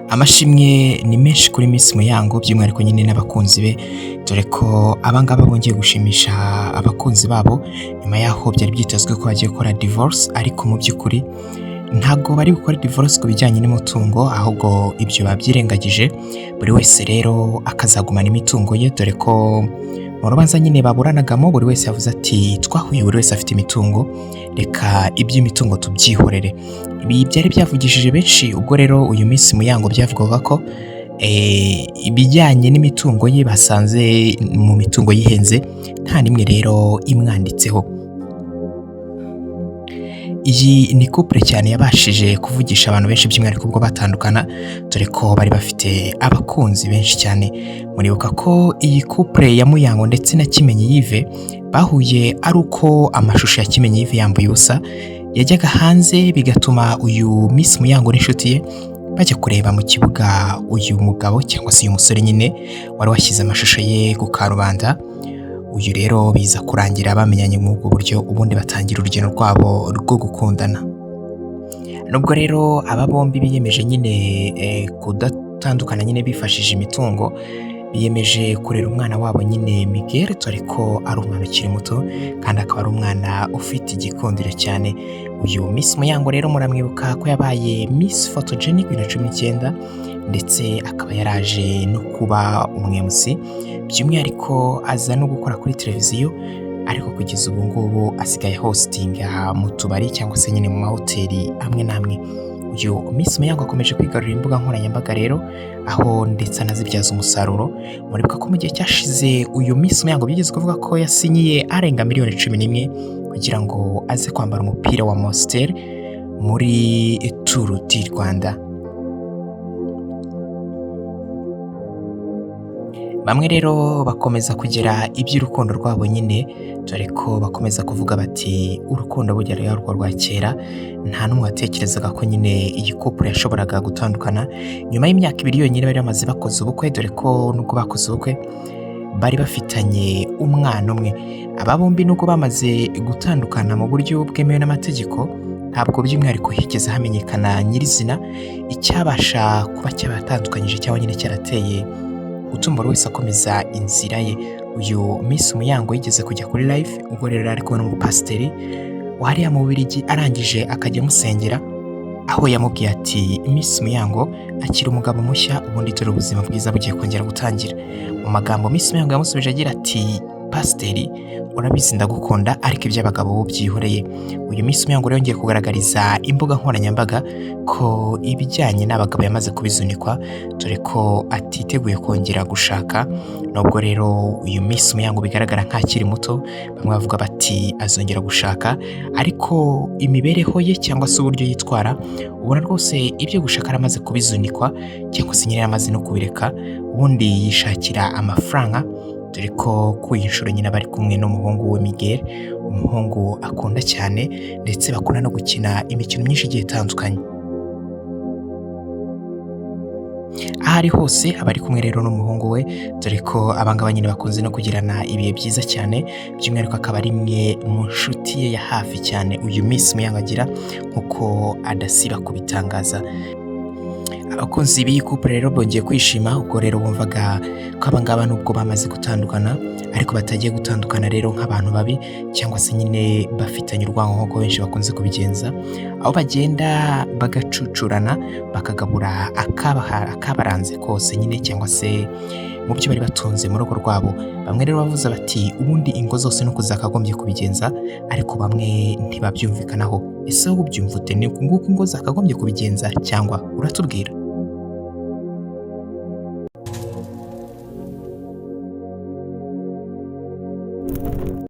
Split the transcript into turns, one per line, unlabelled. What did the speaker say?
Amashimwe ni menshi kuri Miss Muyango by'umwihariko nyine n'abakunzi be, dore ko abangaba bongeye gushimisha abakunzi babo nyuma yaho byari byitezwe ko bagiye gukora divorce, ariko mu by'ukuri ntabwo bari gukora divorce ku bijyanye n'umutungo, ahubwo ibyo babyirengagije. Buri wese rero akazagumana imitungo ye, dore ko mu rubanza nyine baburanagamo buri wese yavuze ati twahuye, buri wese afite imitungo, reka iby'imitungo tubyihorere. Ibi byari byavugishije benshi, ubwo rero uyu Miss Muyango byavugaga ko ibijyanye n'imitungo ye basanze mu mitungo yihenze nta nimwe rero imwanditseho. Iyi ni couple cyane yabashije kuvugisha abantu benshi by'umwihariko ubwo batandukana, dore ko bari bafite abakunzi benshi cyane. Muribuka ko iyi couple ya Muyango ndetse na Kimenyi Yves bahuye ari uko amashusho ya Kimenyi Yves yambaye ubusa yajyaga hanze, bigatuma uyu Miss Muyango n'inshuti ye bajya kureba mu kibuga uyu mugabo cyangwa se uyu musore nyine wari washyize amashusho ye ku karubanda. Uyu rero biza kurangira bamenyanye muri ubwo buryo, ubundi batangira urugendo rwabo rwo gukundana. Nubwo rero aba bombi biyemeje nyine kudatandukana nyine bifashishije imitungo, biyemeje kurera umwana wabo nyine Miguel, dore ko ari umwana ukiri muto kandi akaba ari umwana ufite igikundiro cyane. Uyu Miss Muyango rero muramwibuka ko yabaye Miss Photogenic 2019 ndetse akaba yaraje no kuba umwemusi, by'umwihariko aza no gukora kuri televiziyo, ariko kugeza ubu ngubu asigaye hostinga mu tubari cyangwa se nyine mu mahoteli amwe n'amwe. Uyu Miss Muyango akomeje kwigarurira imbuga nkoranyambaga rero, aho ndetse anazibyaza umusaruro. Muribuka ko mu gihe cyashize uyu Miss Muyango bigeze kuvuga ko yasinyiye arenga miliyoni 11 kugira ngo aze kwambara umupira wa Monster muri Tour du Rwanda. Bamwe rero bakomeza kugira iby'urukundo rwabo nyine, dore ko bakomeza kuvuga bati urukundo bugera rwa rwa kera, nta n'umwe watekerezaga ko nyine iyi couple yashoboraga gutandukana nyuma y'imyaka 2 yonyine bari bamaze bakoze ubukwe, dore ko nubwo bakoze ubukwe bari bafitanye umwana umwe. Aba bombi nubwo bamaze gutandukana mu buryo bwemewe n'amategeko, ntabwo by'umwihariko higeze hamenyekana nyirizina icyabasha kuba cyabatandukanyije cyangwa nyine cyarateye gutuma buri wese akomeza inzira ye. Uyu Miss Muyango yigeze kujya kuri live, ubwo rero ari kubona umupasiteri wariya mu Bubiligi, arangije akajya amusengera, aho yamubwiye ati Miss Muyango akiri umugabo mushya, ubundi dore ubuzima bwiza bugiye kongera gutangira. Mu magambo Miss Muyango yamusubije agira ati pasiteri urabizi ndagukunda, ariko iby'abagabo bo byihoreye. Uyu Miss Muyango yongeye kugaragariza imbuga nkoranyambaga ko ibijyanye n'abagabo yamaze kubizunikwa, dore ko atiteguye kongera gushaka. Nubwo rero uyu Miss Muyango bigaragara nk'akiri muto, bamwe bavuga bati azongera gushaka, ariko imibereho ye cyangwa se uburyo yitwara ubona rwose ibyo gushaka aramaze kubizunikwa, cyangwa se nyine yamaze no kubireka, ubundi yishakira amafaranga, dore ko ku iyi nshuro nyine bari kumwe n'umuhungu we Miguel, umuhungu akunda cyane ndetse bakunda no gukina imikino myinshi igiye itandukanye. Aho ari hose aba ari kumwe rero n'umuhungu we, dore ko abangaba nyine bakunze no kugirana ibihe byiza cyane, by'umwihariko akaba ari imwe mu nshuti ye ya hafi cyane uyu Miss Muyango agira, nk'uko adasiba kubitangaza. Abakunzi b'iyi couple rero bongeye kwishima, ubwo rero bumvaga ko abangaba nubwo bamaze gutandukana ariko batagiye gutandukana rero nk'abantu babi, cyangwa se nyine bafitanye urwango nk'uko benshi bakunze kubigenza, aho bagenda bagacucurana bakagabura akabaranze kose nyine, cyangwa se mu byo bari batunze mu rugo rwabo. Bamwe rero bavuze bati ubundi ingo zose nuko zakagombye kubigenza, ariko bamwe ntibabyumvikanaho. Ese wowe ubyumva ute? Ni uku nguku ingo zakagombye kubigenza cyangwa uratubwira?